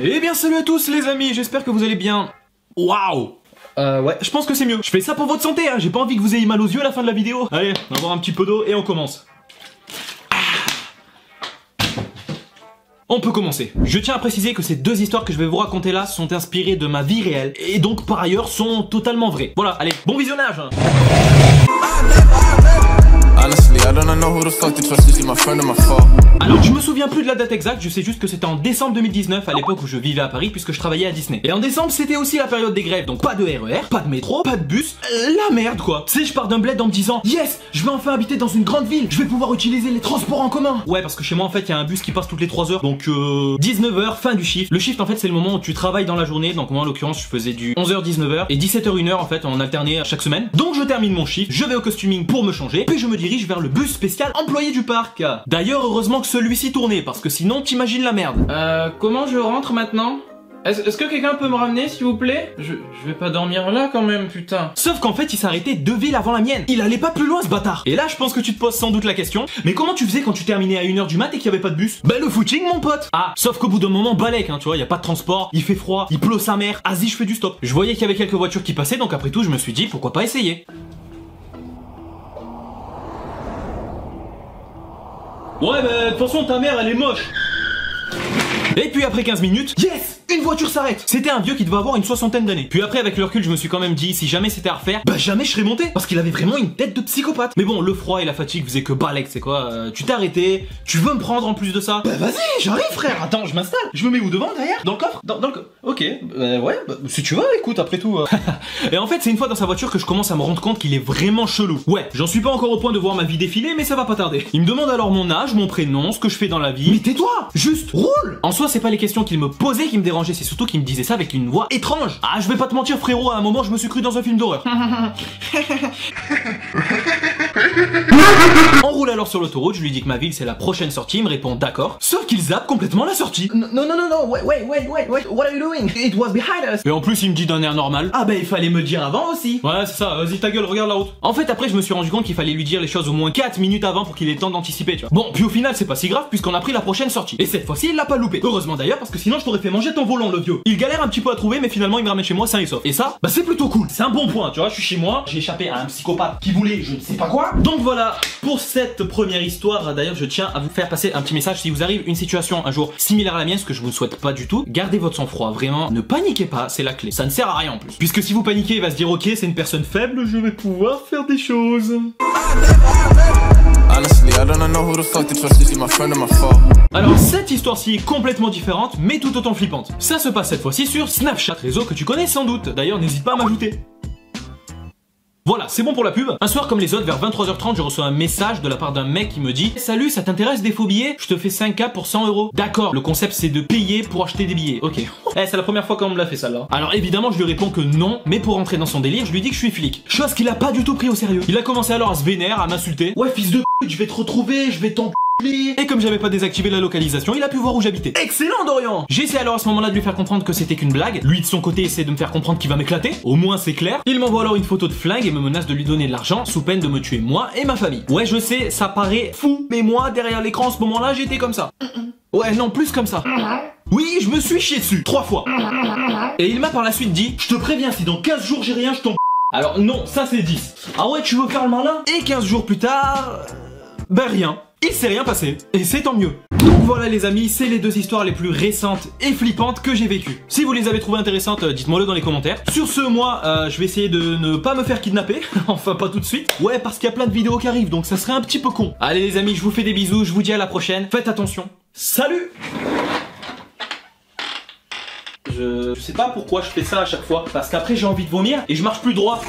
Eh bien salut à tous les amis, j'espère que vous allez bien. Waouh. Ouais, je pense que c'est mieux. Je fais ça pour votre santé, hein. J'ai pas envie que vous ayez mal aux yeux à la fin de la vidéo. Allez, on va boire un petit peu d'eau et on commence. On peut commencer. Je tiens à préciser que ces deux histoires que je vais vous raconter là sont inspirées de ma vie réelle et donc par ailleurs sont totalement vraies. Voilà, allez, bon visionnage. Alors je me souviens plus de la date exacte, je sais juste que c'était en décembre 2019 à l'époque où je vivais à Paris puisque je travaillais à Disney. Et en décembre c'était aussi la période des grèves, donc pas de RER, pas de métro, pas de bus, la merde quoi. Tu sais, je pars d'un bled en me disant yes, je vais enfin habiter dans une grande ville, je vais pouvoir utiliser les transports en commun. Ouais, parce que chez moi en fait il y a un bus qui passe toutes les 3 heures, donc 19h, fin du shift. Le shift en fait c'est le moment où tu travailles dans la journée, donc moi en l'occurrence je faisais du 11h 19h et 17h 1h en fait on alternait chaque semaine. Donc je termine mon shift, je vais au costuming pour me changer, puis je me dirige vers le bus spécial employé du parc. D'ailleurs heureusement que celui-ci tournait parce que sinon t'imagines la merde. Comment je rentre maintenant? Est-ce que quelqu'un peut me ramener s'il vous plaît? Je vais pas dormir là quand même, putain. Sauf qu'en fait il s'arrêtait 2 villes avant la mienne. Il allait pas plus loin ce bâtard. Et là je pense que tu te poses sans doute la question, mais comment tu faisais quand tu terminais à 1h du mat et qu'il y avait pas de bus? Bah le footing mon pote. Ah, sauf qu'au bout d'un moment balèque hein, tu vois, y a pas de transport, il fait froid, il pleut sa mère, vas-y je fais du stop. Je voyais qu'il y avait quelques voitures qui passaient, donc après tout je me suis dit pourquoi pas essayer. Ouais bah de toute façon ta mère elle est moche. Et puis après 15 minutes, yes, une voiture s'arrête. C'était un vieux qui devait avoir une 60aine d'années. Puis après avec le recul je me suis quand même dit si jamais c'était à refaire, bah jamais je serais monté. Parce qu'il avait vraiment une tête de psychopathe. Mais bon, le froid et la fatigue faisaient que balèque, c'est quoi, tu t'es arrêté, tu veux me prendre en plus de ça? Bah vas-y, j'arrive frère, attends, je m'installe. Je me mets où, devant, derrière? Dans le coffre? Dans le coffre. Ok, ouais, bah, si tu veux, écoute, après tout. Et en fait c'est une fois dans sa voiture que je commence à me rendre compte qu'il est vraiment chelou. Ouais, j'en suis pas encore au point de voir ma vie défiler, mais ça va pas tarder. Il me demande alors mon âge, mon prénom, ce que je fais dans la vie. Mais tais-toi, juste roule. En soi c'est pas les questions qu'il me posait qui me dérangeaient, c'est surtout qu'il me disait ça avec une voix étrange. Ah je vais pas te mentir frérot, à un moment je me suis cru dans un film d'horreur. On roule alors sur l'autoroute, je lui dis que ma ville c'est la prochaine sortie, il me répond d'accord. Sauf qu'il zappe complètement la sortie. Non, wait, what are you doing? It was behind us. Et en plus il me dit d'un air normal, ah bah il fallait me le dire avant aussi. Ouais c'est ça, vas-y ta gueule, regarde la route. En fait après je me suis rendu compte qu'il fallait lui dire les choses au moins 4 minutes avant pour qu'il ait le temps d'anticiper, tu vois. Bon puis au final c'est pas si grave puisqu'on a pris la prochaine sortie. Et cette fois-ci il l'a pas loupé. Heureusement d'ailleurs parce que sinon je t'aurais fait manger ton volant le vieux. Il galère un petit peu à trouver mais finalement il me ramène chez moi sain et sauf. Et ça, bah c'est plutôt cool. C'est un bon point, tu vois, je suis chez moi, j'ai échappé à un psychopathe qui voulait je ne sais pas quoi. Donc voilà pour cette première histoire. D'ailleurs je tiens à vous faire passer un petit message. Si vous arrive une situation un jour similaire à la mienne, ce que je vous souhaite pas du tout, gardez votre sang-froid, vraiment, ne paniquez pas, c'est la clé. Ça ne sert à rien en plus. Puisque si vous paniquez, il va se dire ok c'est une personne faible, je vais pouvoir faire des choses. Alors cette histoire-ci est complètement différente mais tout autant flippante. Ça se passe cette fois-ci sur Snapchat, réseau que tu connais sans doute. D'ailleurs n'hésite pas à m'ajouter. Voilà, c'est bon pour la pub. Un soir comme les autres, vers 23h30, je reçois un message de la part d'un mec qui me dit salut, ça t'intéresse des faux billets? Je te fais 5K pour 100 €. D'accord, le concept c'est de payer pour acheter des billets. Ok. C'est la première fois qu'on me l'a fait ça là. Alors évidemment je lui réponds que non, mais pour rentrer dans son délire, je lui dis que je suis flic. Chose qu'il a pas du tout pris au sérieux. Il a commencé alors à se vénérer, à m'insulter. Ouais fils de p***, je vais te retrouver, je vais t'en... Et comme j'avais pas désactivé la localisation, il a pu voir où j'habitais. Excellent Dorian. J'essaie alors à ce moment-là de lui faire comprendre que c'était qu'une blague. Lui de son côté essaie de me faire comprendre qu'il va m'éclater. Au moins c'est clair. Il m'envoie alors une photo de flingue et me menace de lui donner de l'argent sous peine de me tuer moi et ma famille. Ouais je sais, ça paraît fou, mais moi derrière l'écran en ce moment-là j'étais comme ça. Ouais non, plus comme ça. Oui, je me suis chié dessus 3 fois. Et il m'a par la suite dit je te préviens, si dans 15 jours j'ai rien je t'en... Alors non, ça c'est 10. Ah ouais, tu veux faire le malin? Et 15 jours plus tard... ben rien. Il s'est rien passé, et c'est tant mieux. Donc voilà les amis, c'est les deux histoires les plus récentes et flippantes que j'ai vécues. Si vous les avez trouvées intéressantes, dites-moi le dans les commentaires. Sur ce, moi, je vais essayer de ne pas me faire kidnapper, enfin pas tout de suite. Ouais, parce qu'il y a plein de vidéos qui arrivent, donc ça serait un petit peu con. Allez les amis, je vous fais des bisous, je vous dis à la prochaine. Faites attention. Salut! Je sais pas pourquoi je fais ça à chaque fois, parce qu'après j'ai envie de vomir et je marche plus droit.